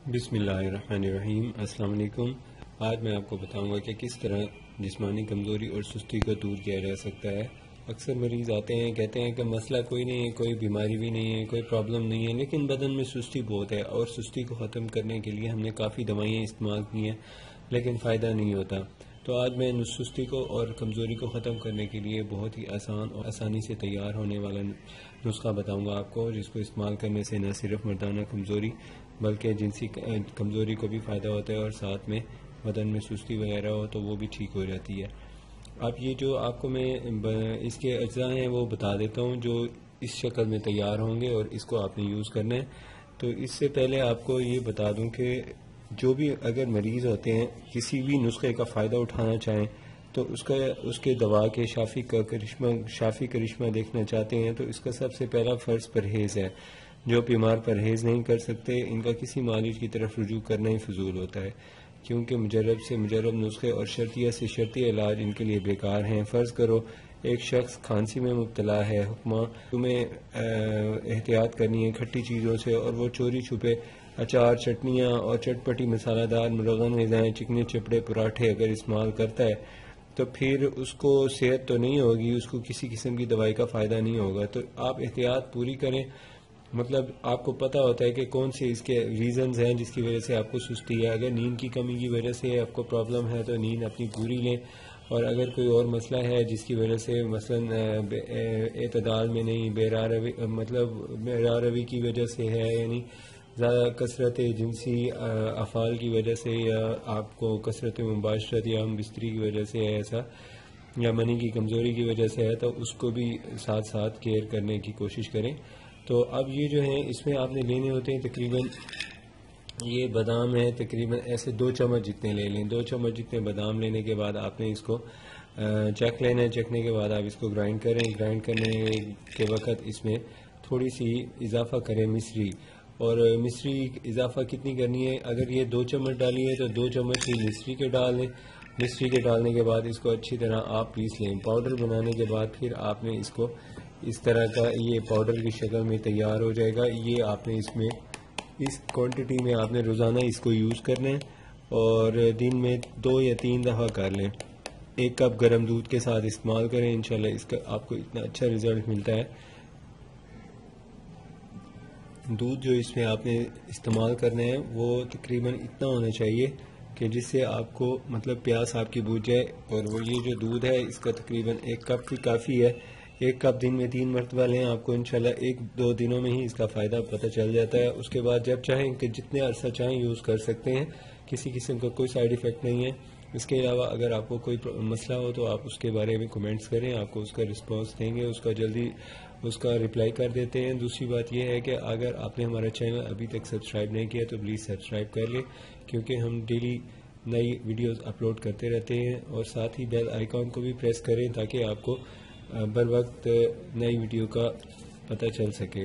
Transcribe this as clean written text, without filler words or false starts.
بسم اللہ الرحمن الرحیم۔ السلام علیکم۔ آج میں آپ کو بتاؤں گا کہ کس طرح جسمانی کمزوری اور سستی کو دور کیا جا سکتا ہے۔ اکثر مریض آتے ہیں، کہتے ہیں کہ مسئلہ کوئی نہیں ہے، کوئی بیماری بھی نہیں ہے، کوئی پرابلم نہیں ہے، لیکن بدن میں سستی بہت ہے اور سستی کو ختم کرنے کے لیے ہم نے کافی دوائیں استعمال کی ہیں لیکن فائدہ نہیں ہوتا۔ تو آج میں سستی کو اور کمزوری کو ختم کرنے کے لیے بہت ہی آسان اور آسانی سے تیار ہونے والا نسخہ بتاؤں گا آپ کو، جس کو استعمال کرنے سے نہ صرف مردانہ کمزوری بلکہ جنسی کمزوری کو بھی فائدہ ہوتا ہے اور ساتھ میں بدن میں سستی وغیرہ ہو تو وہ بھی ٹھیک ہو جاتی ہے۔ اب یہ جو آپ کو میں اس کے اجزاء ہیں وہ بتا دیتا ہوں جو اس شکل میں تیار ہوں گے اور اس کو آپ نے یوز کرنا ہے۔ تو اس سے پہلے آپ کو یہ بتا دوں کہ جو بھی اگر مریض ہوتے ہیں کسی بھی نسخے کا فائدہ اٹھانا چاہیں تو اس کے دوا کے شافی کرشمہ دیکھنا چاہتے ہیں تو اس کا سب سے پہلا فرض پرہیز ہے۔ جو بیمار پرہیز نہیں کر سکتے ان کا کسی معالج کی طرف رجوع کرنا ہی فضول ہوتا ہے، کیونکہ مجرب سے مجرب نسخے اور شرطیہ سے شرطی علاج ان کے لیے بیکار ہیں۔ فرض کرو ایک شخص کھانسی میں مبتلا ہے، حکمہ تمہیں احتیاط کرنی ہے کھٹی چیزوں سے، اور وہ چوری چھپے اچار، چٹنیاں اور چٹپٹی مسالہ دار ملغن غذائیں، چکنے چپڑے پراٹھے اگر استعمال کرتا ہے تو پھر اس کو صحت تو نہیں ہوگی، اس کو کسی قسم کی دوائی کا فائدہ نہیں ہوگا۔ تو آپ احتیاط پوری کریں، مطلب آپ کو پتہ ہوتا ہے کہ کون سے اس کے ریزنز ہیں جس کی وجہ سے آپ کو سستی ہے۔ اگر نیند کی کمی کی وجہ سے آپ کو پرابلم ہے تو نیند اپنی پوری لیں، اور اگر کوئی اور مسئلہ ہے جس کی وجہ سے مثلا اعتدال میں نہیں، بے راہ روی کی وجہ سے ہے، یعنی زیادہ کثرت جنسی افعال کی وجہ سے، یا آپ کو کثرت مباشرت یا ہم بستری کی وجہ سے ہے ایسا، یا منی کی کمزوری کی وجہ سے ہے، تو اس کو بھی ساتھ ساتھ کیئر کرنے کی کوشش کریں۔ تو اب یہ جو ہیں اس میں آپ نے لینے ہوتے ہیں تقریباً، یہ بادام ہے تقریباً ایسے 2 چمچ جتنے لے لیں۔ 2 چمچ جتنے بادام لینے کے بعد آپ نے اس کو چکھ لینا ہے۔ چکھنے کے بعد آپ اس کو گرائنڈ کریں۔ گرائنڈ کرنے کے وقت اس میں تھوڑی سی اضافہ کریں مصری، اور مصری اضافہ کتنی کرنی ہے، اگر یہ 2 چمچ ڈالی ہے تو 2 چمچ ہی مصری کے ڈال لیں۔ مصری کے ڈالنے کے بعد اس کو اچھی طرح آپ پیس لیں۔ پاؤڈر بنانے کے بعد پھر آپ نے اس کو اس طرح کا یہ پاؤڈر کی شکل میں تیار ہو جائے گا۔ یہ آپ نے اس کوانٹٹی میں آپ نے روزانہ اس کو یوز کرنا ہے، اور دن میں 2 یا 3 دفعہ کر لیں۔ 1 کپ گرم دودھ کے ساتھ استعمال کریں، انشاءاللہ اس کا آپ کو اتنا اچھا رزلٹ ملتا ہے۔ دودھ جو اس میں آپ نے استعمال کرنا ہے وہ تقریباً اتنا ہونا چاہیے کہ جس سے آپ کو مطلب پیاس آپ کی بجھ جائے، اور وہ یہ جو دودھ ہے اس کا تقریباً 1 کپ بھی کافی ہے۔ 1 کپ دن میں 3 مرتبہ لیں، آپ کو انشاءاللہ 1-2 دنوں میں ہی اس کا فائدہ پتہ چل جاتا ہے۔ اس کے بعد جب چاہیں کہ جتنے عرصہ چاہیں یوز کر سکتے ہیں، کسی قسم کا کوئی سائیڈ ایفیکٹ نہیں ہے۔ اس کے علاوہ اگر آپ کو کوئی مسئلہ ہو تو آپ اس کے بارے میں کمنٹس کریں، آپ کو اس کا رسپانس دیں گے، جلدی اس کا رپلائی کر دیتے ہیں۔ دوسری بات یہ ہے کہ اگر آپ نے ہمارا چینل ابھی تک سبسکرائب نہیں کیا تو پلیز سبسکرائب کر لیں، کیونکہ ہم ڈیلی نئی ویڈیوز اپلوڈ کرتے رہتے ہیں، اور ساتھ ہی بیل آئیکن کو بھی پریس کریں تاکہ آپ کو بر وقت نئی ویڈیو کا پتہ چل سکے۔